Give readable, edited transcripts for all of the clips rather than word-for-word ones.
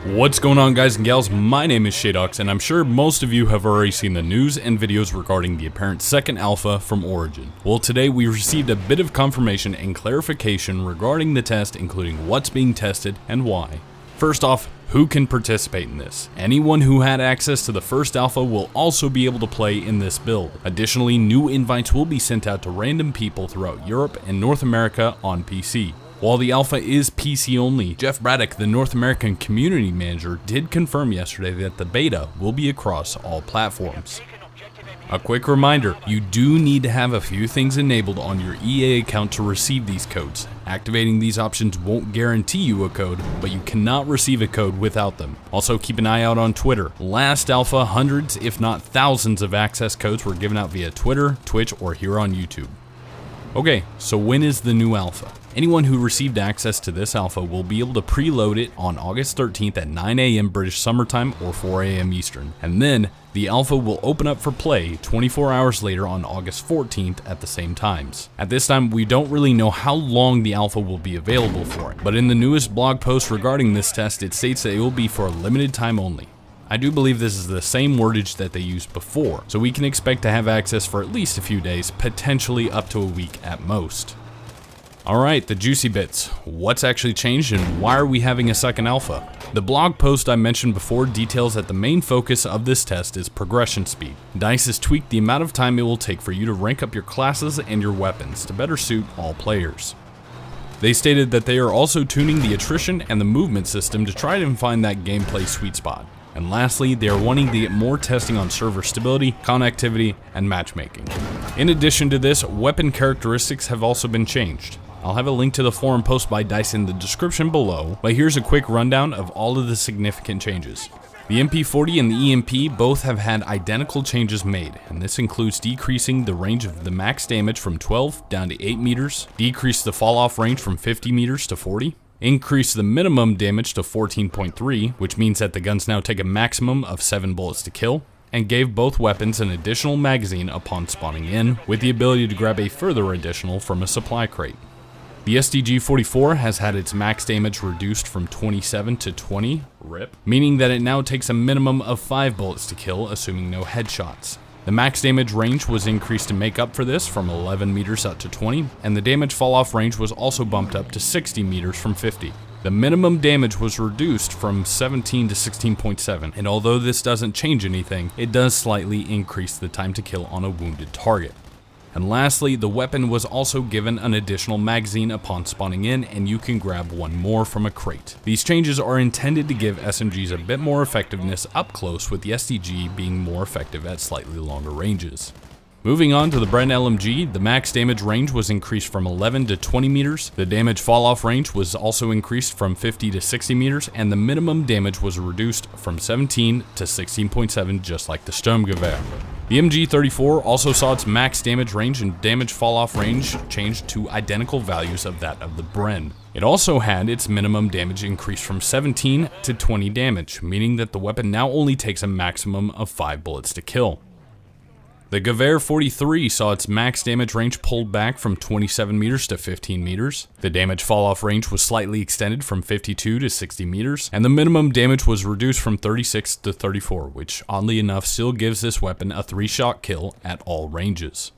What's going on, guys and gals? My name is Shadox, and I'm sure most of you have already seen the news and videos regarding the apparent second alpha from Origin. Well, today we received a bit of confirmation and clarification regarding the test, including what's being tested and why. First off, who can participate in this? Anyone who had access to the first alpha will also be able to play in this build. Additionally, new invites will be sent out to random people throughout Europe and North America on PC. While the alpha is PC only, Jeff Braddock, the North American community manager, did confirm yesterday that the beta will be across all platforms. A quick reminder, you do need to have a few things enabled on your EA account to receive these codes. Activating these options won't guarantee you a code, but you cannot receive a code without them. Also, keep an eye out on Twitter. Last alpha, hundreds if not thousands of access codes were given out via Twitter, Twitch, or here on YouTube. Okay, so when is the new alpha? Anyone who received access to this alpha will be able to preload it on August 13th at 9 AM British Summertime or 4 AM Eastern. And then the alpha will open up for play 24 hours later on August 14th at the same times. At this time, we don't really know how long the alpha will be available for, but in the newest blog post regarding this test, it states that it will be for a limited time only. I do believe this is the same wordage that they used before, so we can expect to have access for at least a few days, potentially up to a week at most. Alright, the juicy bits. What's actually changed and why are we having a second alpha? The blog post I mentioned before details that the main focus of this test is progression speed. DICE has tweaked the amount of time it will take for you to rank up your classes and your weapons to better suit all players. They stated that they are also tuning the attrition and the movement system to try to find that gameplay sweet spot. And lastly, they are wanting to get more testing on server stability, connectivity, and matchmaking. In addition to this, weapon characteristics have also been changed. I'll have a link to the forum post by DICE in the description below, but here's a quick rundown of all of the significant changes. The MP40 and the EMP both have had identical changes made, and this includes decreasing the range of the max damage from 12 down to 8 meters, decrease the fall-off range from 50 meters to 40, increase the minimum damage to 14.3, which means that the guns now take a maximum of 7 bullets to kill, and gave both weapons an additional magazine upon spawning in, with the ability to grab a further additional from a supply crate. The STG-44 has had its max damage reduced from 27 to 20, RIP, meaning that it now takes a minimum of 5 bullets to kill, assuming no headshots. The max damage range was increased to make up for this from 11 meters up to 20, and the damage fall-off range was also bumped up to 60 meters from 50. The minimum damage was reduced from 17 to 16.7, and although this doesn't change anything, it does slightly increase the time to kill on a wounded target. And lastly, the weapon was also given an additional magazine upon spawning in, and you can grab one more from a crate. These changes are intended to give SMGs a bit more effectiveness up close, with the STG being more effective at slightly longer ranges. Moving on to the Bren LMG, the max damage range was increased from 11 to 20 meters, the damage fall-off range was also increased from 50 to 60 meters, and the minimum damage was reduced from 17 to 16.7, just like the Gewehr. The MG34 also saw its max damage range and damage fall-off range changed to identical values of that of the Bren. It also had its minimum damage increased from 17 to 20 damage, meaning that the weapon now only takes a maximum of 5 bullets to kill. The Gewehr 43 saw its max damage range pulled back from 27 meters to 15 meters. The damage fall-off range was slightly extended from 52 to 60 meters, and the minimum damage was reduced from 36 to 34, which oddly enough still gives this weapon a 3-shot kill at all ranges.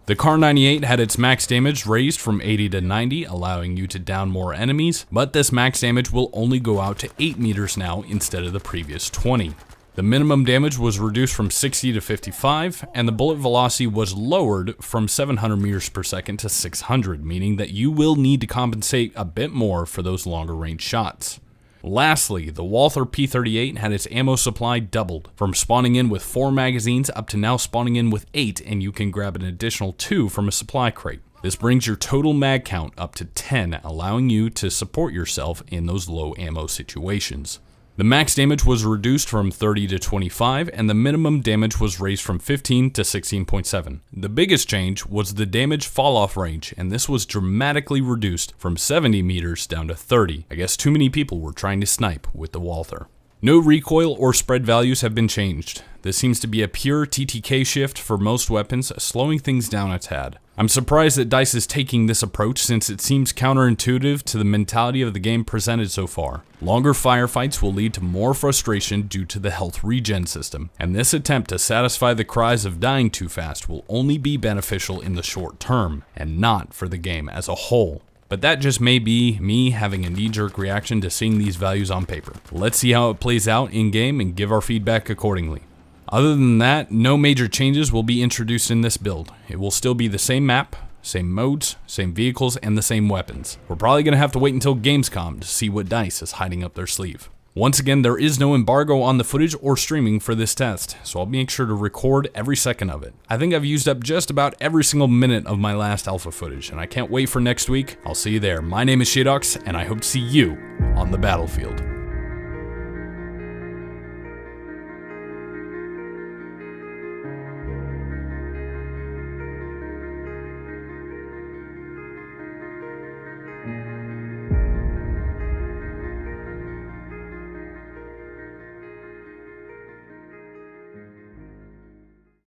The Kar 98 had its max damage raised from 80 to 90, allowing you to down more enemies, but this max damage will only go out to 8 meters now instead of the previous 20. The minimum damage was reduced from 60 to 55, and the bullet velocity was lowered from 700 meters per second to 600, meaning that you will need to compensate a bit more for those longer range shots. Lastly, the Walther P38 had its ammo supply doubled, from spawning in with 4 magazines up to now spawning in with 8, and you can grab an additional 2 from a supply crate. This brings your total mag count up to 10, allowing you to support yourself in those low ammo situations. The max damage was reduced from 30 to 25, and the minimum damage was raised from 15 to 16.7. The biggest change was the damage fall-off range, and this was dramatically reduced from 70 meters down to 30. I guess too many people were trying to snipe with the Walther. No recoil or spread values have been changed. This seems to be a pure TTK shift for most weapons, slowing things down a tad. I'm surprised that DICE is taking this approach since it seems counterintuitive to the mentality of the game presented so far. Longer firefights will lead to more frustration due to the health regen system, and this attempt to satisfy the cries of dying too fast will only be beneficial in the short term, and not for the game as a whole. But that just may be me having a knee-jerk reaction to seeing these values on paper. Let's see how it plays out in-game and give our feedback accordingly. Other than that, no major changes will be introduced in this build. It will still be the same map, same modes, same vehicles, and the same weapons. We're probably going to have to wait until Gamescom to see what DICE is hiding up their sleeve. Once again, there is no embargo on the footage or streaming for this test, so I'll make sure to record every second of it. I think I've used up just about every single minute of my last alpha footage, and I can't wait for next week. I'll see you there. My name is Shadox, and I hope to see you on the battlefield.